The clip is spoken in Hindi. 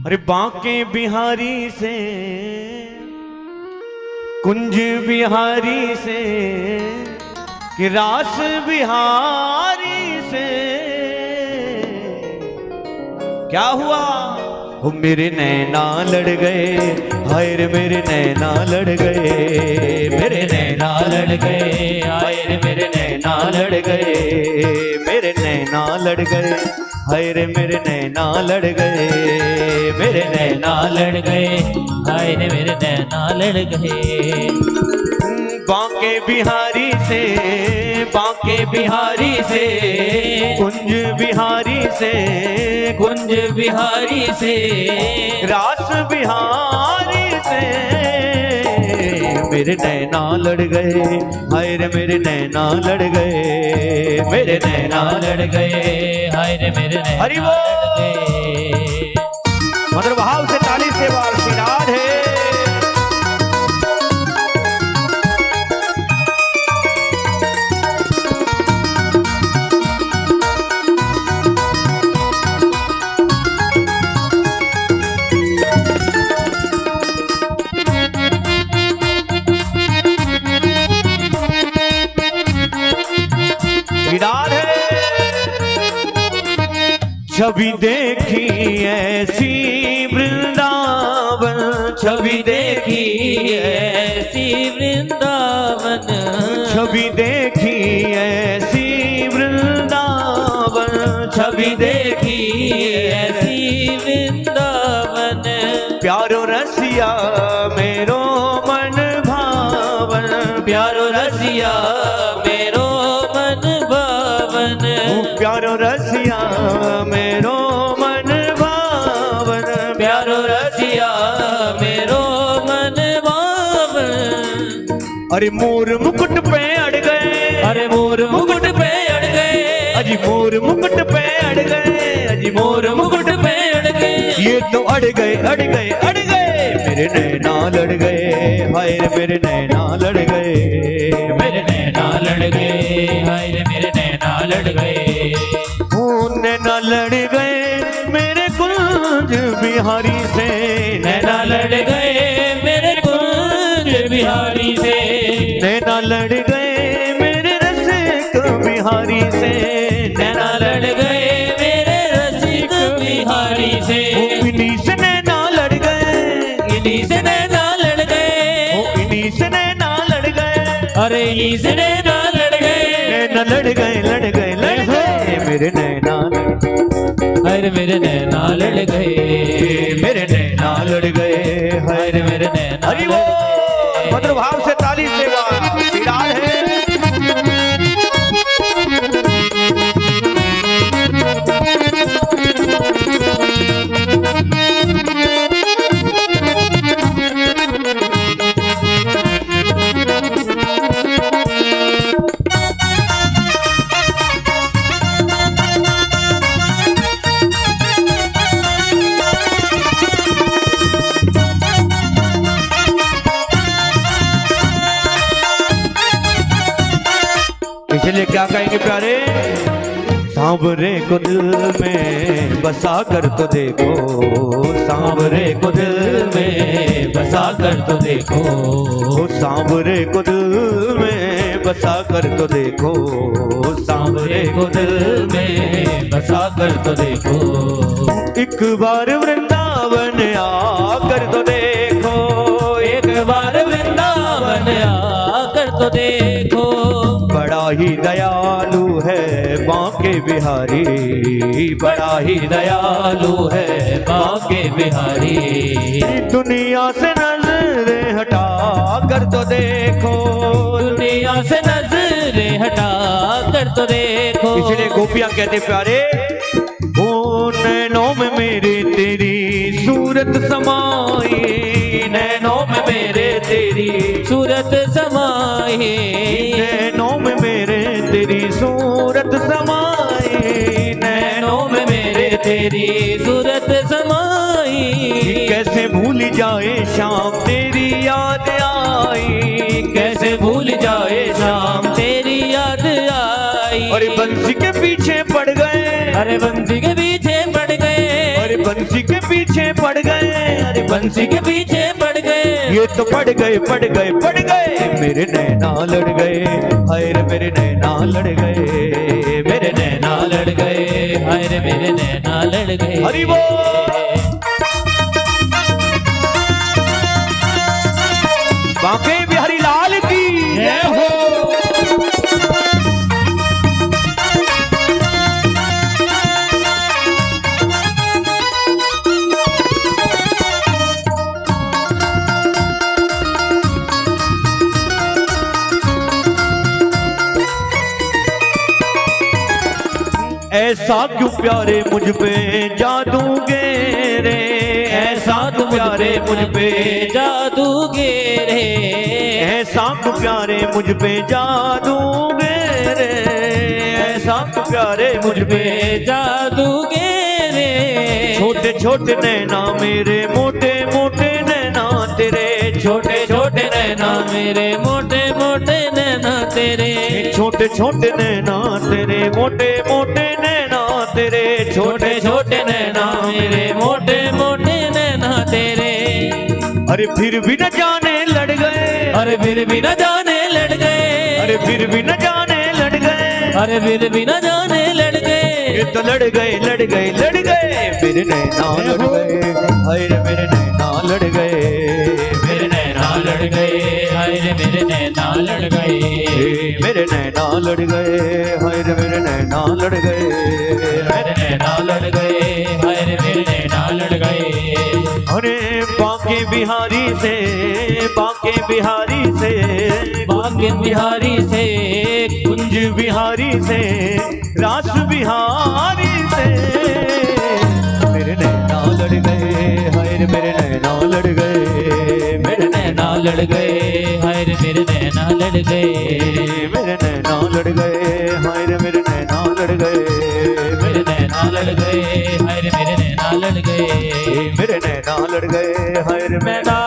अरे बांके बिहारी से कुंज बिहारी से कि रास बिहारी से क्या हुआ? वो मेरे नैना लड़ गए, हाय रे मेरे नैना लड़ गए, मेरे नैना लड़ गए, हाय रे मेरे नैना लड़ गए, मेरे नैना लड़ गए, हाय रे मेरे नैना लड़ गए, मेरे नैना लड़ गए, हाय रे मेरे नैना लड़ गए। बांके बिहारी से, बांके बिहारी से, कुंज बिहारी से, कुंज बिहारी से, रास बिहारी से मेरे नैना लड़ गए, हाय रे मेरे नैना लड़ गए, मेरे नैना लड़ गए, हाय रे मेरे नैना लड़ गए। मधुर भाव से ताली से वारसी राधे। छवि देखी ऐसी वृंदावन, छवि देखी ऐसी वृंदावन, छवि देखी ऐसी वृंदावन, छवि देखी ऐसी वृंदावन। प्यारो रसिया मेरो मन भावन, प्यारो रसिया मेरो मन भावन, प्यारो रसिया मेरो मन भावन, प्यारो रसिया मेरो मन भावन। अरे मोर मुकुट पे अड़ गए, अरे मोर मुकुट पे अड़ गए, अजी मोर मुकुट पे अड़ गए, अजी मोर मुकुट पे अड़ गए। ये तो अड़ गए, अड़ गए, अड़ गए, मेरे नैना लड़ गए, हाय रे मेरे नैना लड़ गए, मेरे नैना लड़ गए, हाय रे मेरे नैना लड़ गए। नैना लड़ गए मेरे कुंज बिहारी से, नैना लड़ गए मेरे कुंज बिहारी से, नैना लड़ गए मेरे रसिक बिहारी से, नैना लड़ गए मेरे रसिक बिहारी से। इन्हीं से नैना लड़ गए, इन्हीं से नैना लड़ गए, इन्हीं से नैना लड़ गए, अरे इन्हीं से नैना लड़ गए, नैना लड़ गए, लड़ गए, लड़ गए, मेरे नैना हाय रे मेरे नैना लड़ गए, मेरे नैना लड़ गए, हाय रे मेरे नैना लड़ गए। मधुर भाव से ताली से विराज है। इसलिए क्या कहेंगे प्यारे? सांवरे को दिल में बसा कर तो देखो, सांवरे को दिल में बसा कर तो देखो, सांवरे को दिल में बसा कर तो देखो, सांवरे को दिल में बसा कर तो देखो। एक बार वृंदावन आकर तो देखो, एक बार वृंदावन आकर तो देखो। बड़ा ही दयालु है बांके बिहारी, बड़ा ही दयालु है बांके बिहारी। दुनिया से नजरें हटा कर तो देखो, दुनिया से नजरें हटा कर तो देखो। इसलिए गोपियां कहते प्यारे, ओ नैनों में मेरे तेरी सूरत समाई, नैनों में मेरे तेरी सूरत समाई, नैनों में मेरे तेरी सूरत समाई, नैनों में मेरे तेरी सूरत समाई। कैसे भूल जाए शाम तेरी याद आई, कैसे भूल जाए शाम तेरी याद आई। और बंसी के पीछे पड़ गए, अरे बंसी के पीछे पड़ गए, बंसी के पीछे पड़ गए, अरे बंसी के पीछे पड़ गए, ये तो पड़ गए पड़ गए पड़ गए, मेरे नैना लड़ गए, हाय रे मेरे नैना लड़ गए, मेरे नैना लड़ गए, हाय रे मेरे नैना लड़ गए। हरि बोल। बांके बिहारी लाल की जय हो। ऐसा क्यों प्यारे मुझ पे जादू गेरे, ऐसा क्यों प्यारे मुझ पे जादू गेरे, ऐसा क्यों प्यारे मुझ पे जादू गेरे, ऐसा क्यों प्यारे मुझ पे जादू गेरे, छोटे छोटे नैना मेरे मोटे मोटे नैना तेरे, छोटे छोटे नैना मेरे मोटे मोटे नैना तेरे, छोटे छोटे नैना तेरे मोटे मोटे नैना तेरे, छोटे छोटे नैना मेरे मोटे मोटे नैना तेरे। अरे फिर भी न जाने लड़ गए, अरे फिर भी न जाने लड़ गए, अरे फिर भी न जाने लड़ गए, अरे फिर भी न जाने लड़ गए, ये तो लड़ गए लड़ गए लड़ गए, मेरे नैना लड़ गए, हाय रे मेरे नैना लड़ गए, मेरे नैना लड़ गए, हाय रे मेरे नैना लड़ गए, मेरे नैना लड़ गए, हाय रे मेरे नैना लड़ गए, मेरे नैना लड़ गए, हाय रे मेरे नैना लड़ गए। अरे बांके बिहारी से, बांके बिहारी से, बांके बिहारी से, कुंज बिहारी से, रास बिहारी से, मेरे नैना लड़ गए, हाय रे मेरे नैना लड़ गए, मेरे नैना लड़ गए, हाय रे मेरे नैना लड़ गए, मेरे नैना लड़ गए, हाय रे मेरे नैना लड़ गए, मेरे नैना लड़ गए, हाय रे मेरे नैना लड़ गए, मेरे नैना लड़ गए, हाय रे नैना